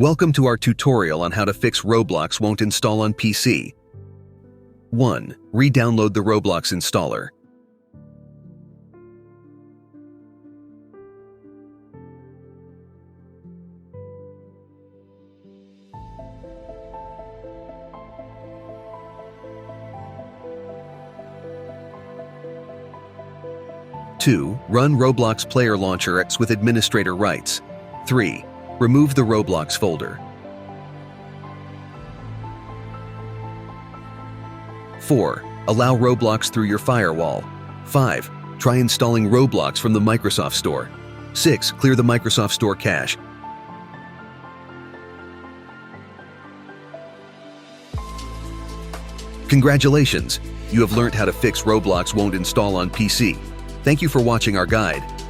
Welcome to our tutorial on how to fix Roblox won't install on PC. 1. Re-download the Roblox installer. Two. Run Roblox Player Launcher X with administrator rights. 3. Remove the Roblox folder. 4. Allow Roblox through your firewall. 5. Try installing Roblox from the Microsoft Store. 6. Clear the Microsoft Store cache. Congratulations! You have learned how to fix Roblox won't install on PC. Thank you for watching our guide.